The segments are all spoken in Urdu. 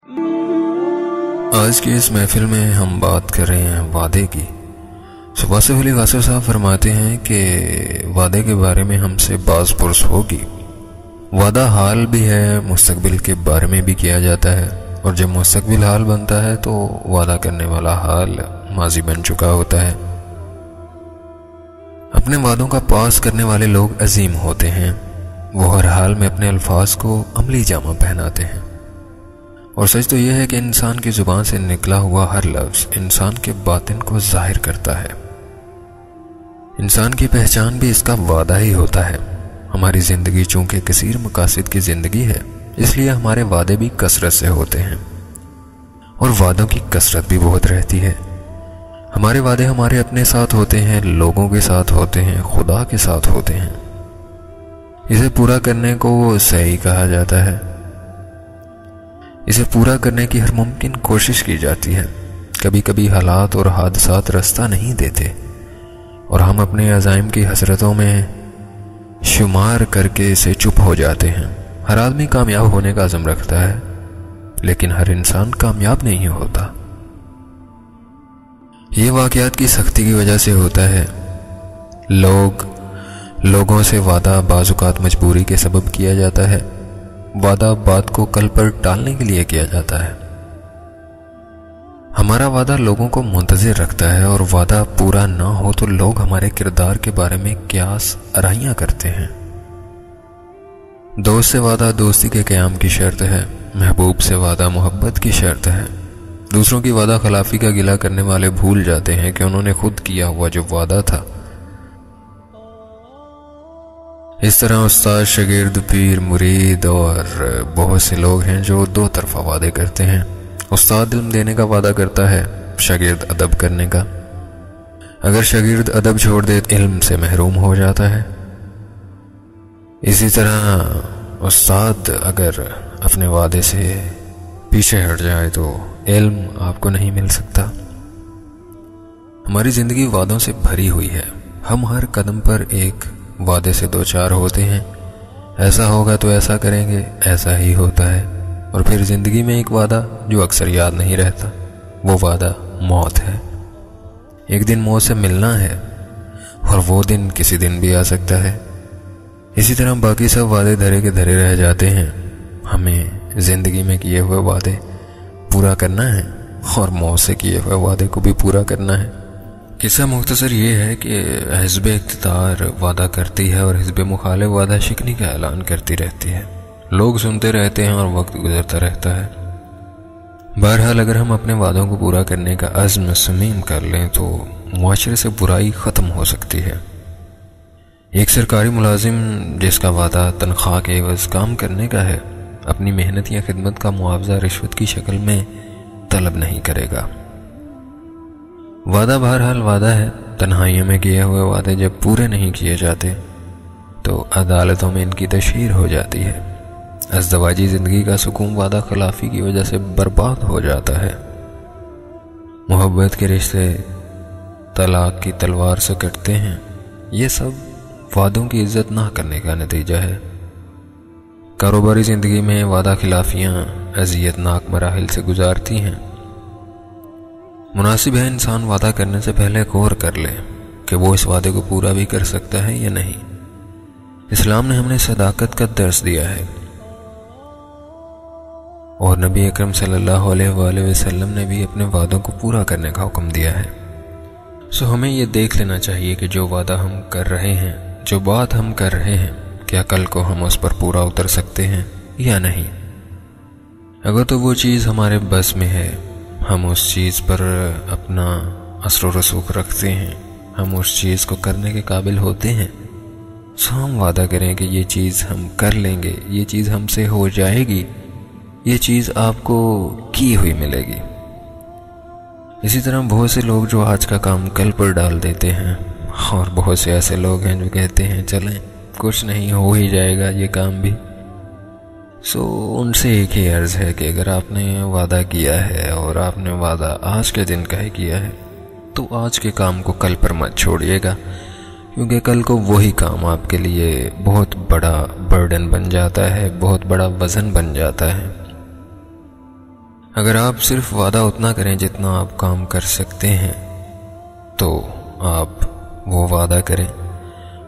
آج کی اس محفل میں ہم بات کر رہے ہیں وعدے کی۔ واصف علی واصف صاحب فرماتے ہیں کہ وعدے کے بارے میں ہم سے باز پرس ہوگی۔ وعدہ حال بھی ہے، مستقبل کے بارے میں بھی کیا جاتا ہے، اور جب مستقبل حال بنتا ہے تو وعدہ کرنے والا حال ماضی بن چکا ہوتا ہے۔ اپنے وعدوں کا پاس کرنے والے لوگ عظیم ہوتے ہیں، وہ ہر حال میں اپنے الفاظ کو عملی جامہ پہناتے ہیں، اور سچ تو یہ ہے کہ انسان کی زبان سے نکلا ہوا ہر لفظ انسان کے باطن کو ظاہر کرتا ہے۔ انسان کی پہچان بھی اس کا وعدہ ہی ہوتا ہے۔ ہماری زندگی چونکہ کثیر مقاصد کی زندگی ہے، اس لیے ہمارے وعدے بھی کثرت سے ہوتے ہیں، اور وعدوں کی کثرت بھی بہت رہتی ہے۔ ہمارے وعدے ہمارے اپنے ساتھ ہوتے ہیں، لوگوں کے ساتھ ہوتے ہیں، خدا کے ساتھ ہوتے ہیں۔ اسے پورا کرنے کو سعی کہا جاتا ہے۔ اسے پورا کرنے کی ہر ممکن کوشش کی جاتی ہے۔ کبھی کبھی حالات اور حادثات رستہ نہیں دیتے، اور ہم اپنے عزائم کی حسرتوں میں شمار کر کے اسے چپ ہو جاتے ہیں۔ ہر آدمی کامیاب ہونے کا عزم رکھتا ہے، لیکن ہر انسان کامیاب نہیں ہوتا۔ یہ واقعات کی سختی کی وجہ سے ہوتا ہے۔ لوگوں سے وعدہ بعض اوقات مجبوری کے سبب کیا جاتا ہے۔ وعدہ بات کو کل پر ٹالنے کے لیے کیا جاتا ہے۔ ہمارا وعدہ لوگوں کو منتظر رکھتا ہے، اور وعدہ پورا نہ ہو تو لوگ ہمارے کردار کے بارے میں قیاس آرائیاں کرتے ہیں۔ دوست سے وعدہ دوستی کے قیام کی شرط ہے، محبوب سے وعدہ محبت کی شرط ہے۔ دوسروں کی وعدہ خلافی کا گلہ کرنے والے بھول جاتے ہیں کہ انہوں نے خود کیا ہوا جو وعدہ تھا۔ اس طرح استاد، شاگرد، پیر، مرید اور بہت سے لوگ ہیں جو دو طرفہ وعدے کرتے ہیں۔ استاد علم دینے کا وعدہ کرتا ہے، شاگرد ادب کرنے کا۔ اگر شاگرد ادب چھوڑ دے علم سے محروم ہو جاتا ہے۔ اسی طرح استاد اگر اپنے وعدے سے پیچھے ہٹ جائے تو علم آپ کو نہیں مل سکتا۔ ہماری زندگی وعدوں سے بھری ہوئی ہے۔ ہم ہر قدم پر ایک وعدے سے دو چار ہوتے ہیں۔ ایسا ہوگا تو ایسا کریں گے، ایسا ہی ہوتا ہے۔ اور پھر زندگی میں ایک وعدہ جو اکثر یاد نہیں رہتا، وہ وعدہ موت ہے۔ ایک دن موت سے ملنا ہے، اور وہ دن کسی دن بھی آ سکتا ہے۔ اسی طرح باقی سب وعدے دھرے کے دھرے رہ جاتے ہیں۔ ہمیں زندگی میں کیے ہوئے وعدے پورا کرنا ہے، اور موت سے کیے ہوئے وعدے کو بھی پورا کرنا ہے۔ قصہ مختصر یہ ہے کہ حزب اقتدار وعدہ کرتی ہے، اور حزب مخالف وعدہ شکنی کا اعلان کرتی رہتی ہے۔ لوگ سنتے رہتے ہیں، اور وقت گزرتا رہتا ہے۔ بہرحال اگر ہم اپنے وعدوں کو پورا کرنے کا عزم صمیم کر لیں تو معاشرے سے برائی ختم ہو سکتی ہے۔ ایک سرکاری ملازم جس کا وعدہ تنخواہ کے عوض کام کرنے کا ہے، اپنی محنت یا خدمت کا معاوضہ رشوت کی شکل میں طلب نہیں کرے گا۔ وعدہ بہرحال وعدہ ہے۔ تنہائیوں میں کیے ہوئے وعدے جب پورے نہیں کیے جاتے تو عدالتوں میں ان کی تشہیر ہو جاتی ہے۔ ازدواجی زندگی کا سکون وعدہ خلافی کی وجہ سے برباد ہو جاتا ہے۔ محبت کے رشتے طلاق کی تلوار سے کٹتے ہیں۔ یہ سب وعدوں کی عزت نہ کرنے کا نتیجہ ہے۔ کاروباری زندگی میں وعدہ خلافیاں اذیت ناک مراحل سے گزارتی ہیں۔ مناسب ہے انسان وعدہ کرنے سے پہلے غور کر لے کہ وہ اس وعدے کو پورا بھی کر سکتا ہے یا نہیں۔ اسلام نے ہمیں صداقت کا درس دیا ہے، اور نبی اکرم صلی اللہ علیہ وآلہ وسلم نے بھی اپنے وعدوں کو پورا کرنے کا حکم دیا ہے۔ سو ہمیں یہ دیکھ لینا چاہیے کہ جو وعدہ ہم کر رہے ہیں، جو بات ہم کر رہے ہیں، کیا کل کو ہم اس پر پورا اتر سکتے ہیں یا نہیں۔ اگر تو وہ چیز ہمارے بس میں ہے، ہم اس چیز پر اپنا اثر و رسوخ رکھتے ہیں، ہم اس چیز کو کرنے کے قابل ہوتے ہیں، سو ہم وعدہ کریں کہ یہ چیز ہم کر لیں گے، یہ چیز ہم سے ہو جائے گی، یہ چیز آپ کو کی ہوئی ملے گی۔ اسی طرح بہت سے لوگ جو آج کا کام کل پر ڈال دیتے ہیں، اور بہت سے ایسے لوگ ہیں جو کہتے ہیں چلیں کچھ نہیں، ہو ہی جائے گا یہ کام بھی۔ سو ان سے ایک ہی عرض ہے کہ اگر آپ نے وعدہ کیا ہے اور آپ نے وعدہ آج کے دن کا ہی کیا ہے تو آج کے کام کو کل پر مت چھوڑیے گا، کیونکہ کل کو وہی کام آپ کے لیے بہت بڑا برڈن بن جاتا ہے، بہت بڑا وزن بن جاتا ہے۔ اگر آپ صرف وعدہ اتنا کریں جتنا آپ کام کر سکتے ہیں تو آپ وہ وعدہ کریں،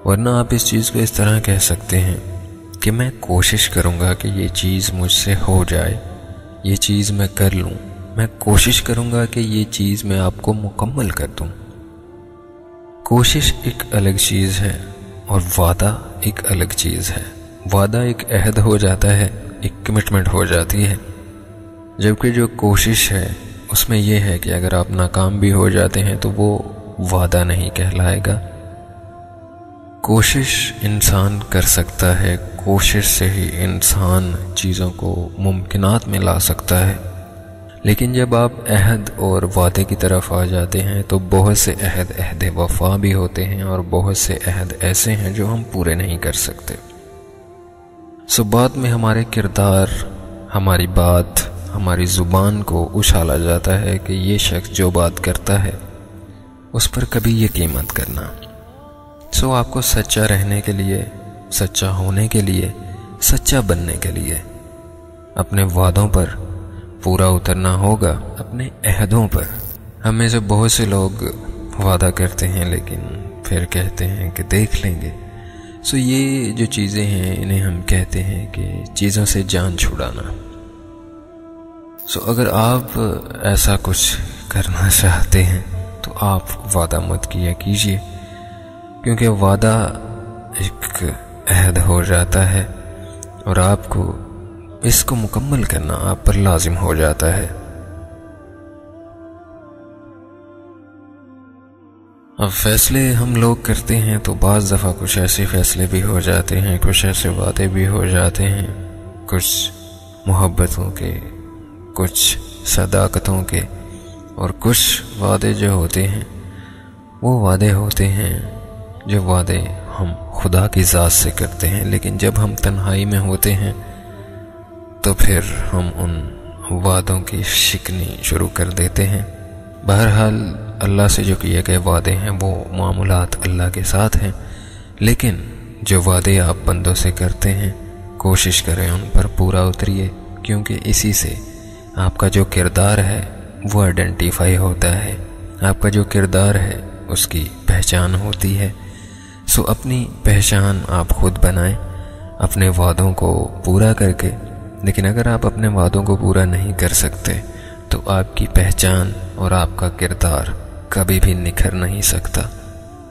ورنہ آپ اس چیز کو اس طرح کہہ سکتے ہیں کہ میں کوشش کروں گا کہ یہ چیز مجھ سے ہو جائے، یہ چیز میں کر لوں، میں کوشش کروں گا کہ یہ چیز میں آپ کو مکمل کر دوں۔ کوشش ایک الگ چیز ہے اور وعدہ ایک الگ چیز ہے۔ وعدہ ایک عہد ہو جاتا ہے، ایک کمٹمنٹ ہو جاتی ہے، جبکہ جو کوشش ہے اس میں یہ ہے کہ اگر آپ ناکام بھی ہو جاتے ہیں تو وہ وعدہ نہیں کہلائے گا۔ کوشش انسان کر سکتا ہے، کوشش سے ہی انسان چیزوں کو ممکنات میں لا سکتا ہے، لیکن جب آپ عہد اور وعدے کی طرف آ جاتے ہیں تو بہت سے عہد وفا بھی ہوتے ہیں اور بہت سے عہد ایسے ہیں جو ہم پورے نہیں کر سکتے۔ بات میں ہمارے کردار، ہماری بات، ہماری زبان کو اچھالا جاتا ہے کہ یہ شخص جو بات کرتا ہے اس پر کبھی یقین مت کرنا۔ آپ کو سچا رہنے کے لیے، سچا ہونے کے لیے، سچا بننے کے لیے اپنے وعدوں پر پورا اترنا ہوگا، اپنے عہدوں پر۔ ہم میں سے بہت سے لوگ وعدہ کرتے ہیں لیکن پھر کہتے ہیں کہ دیکھ لیں گے۔ یہ جو چیزیں ہیں انہیں ہم کہتے ہیں کہ چیزوں سے جان چھڑانا۔ اگر آپ ایسا کچھ کرنا چاہتے ہیں تو آپ وعدہ مت کیا کیجیے، کیونکہ وعدہ ایک عہد ہو جاتا ہے اور آپ کو اس کو مکمل کرنا آپ پر لازم ہو جاتا ہے۔ اب فیصلے ہم لوگ کرتے ہیں تو بعض دفعہ کچھ ایسے فیصلے بھی ہو جاتے ہیں، کچھ ایسے وعدے بھی ہو جاتے ہیں، کچھ محبتوں کے، کچھ صداقتوں کے، اور کچھ وعدے جو ہوتے ہیں وہ وعدے ہوتے ہیں جو وعدے ہم خدا کی ذات سے کرتے ہیں، لیکن جب ہم تنہائی میں ہوتے ہیں تو پھر ہم ان وعدوں کی شکنی شروع کر دیتے ہیں۔ بہرحال اللہ سے جو کیے گئے وعدے ہیں وہ معاملات اللہ کے ساتھ ہیں، لیکن جو وعدے آپ بندوں سے کرتے ہیں کوشش کریں ان پر پورا اتریے، کیونکہ اسی سے آپ کا جو کردار ہے وہ آئیڈینٹیفائی ہوتا ہے، آپ کا جو کردار ہے اس کی پہچان ہوتی ہے۔ اپنی پہچان آپ خود بنائیں اپنے وعدوں کو پورا کر کے، لیکن اگر آپ اپنے وعدوں کو پورا نہیں کر سکتے تو آپ کی پہچان اور آپ کا کردار کبھی بھی نکھر نہیں سکتا۔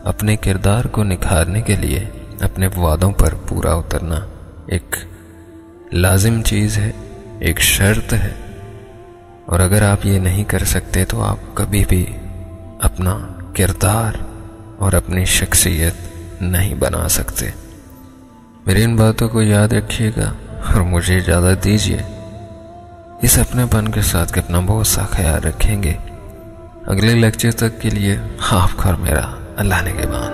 اپنے کردار کو نکھارنے کے لیے اپنے وعدوں پر پورا اترنا ایک لازم چیز ہے، ایک شرط ہے، اور اگر آپ یہ نہیں کر سکتے تو آپ کبھی بھی اپنا کردار اور اپنی شخصیت نہیں بنا سکتے۔ میری ان باتوں کو یاد رکھیے گا اور مجھے اجازت دیجیے۔ اس اپنے پن کے ساتھ اپنا بہت سا خیال رکھیں گے۔ اگلے لیکچر تک کے لیے آپ کا اور میرا اللہ نے کے بعد۔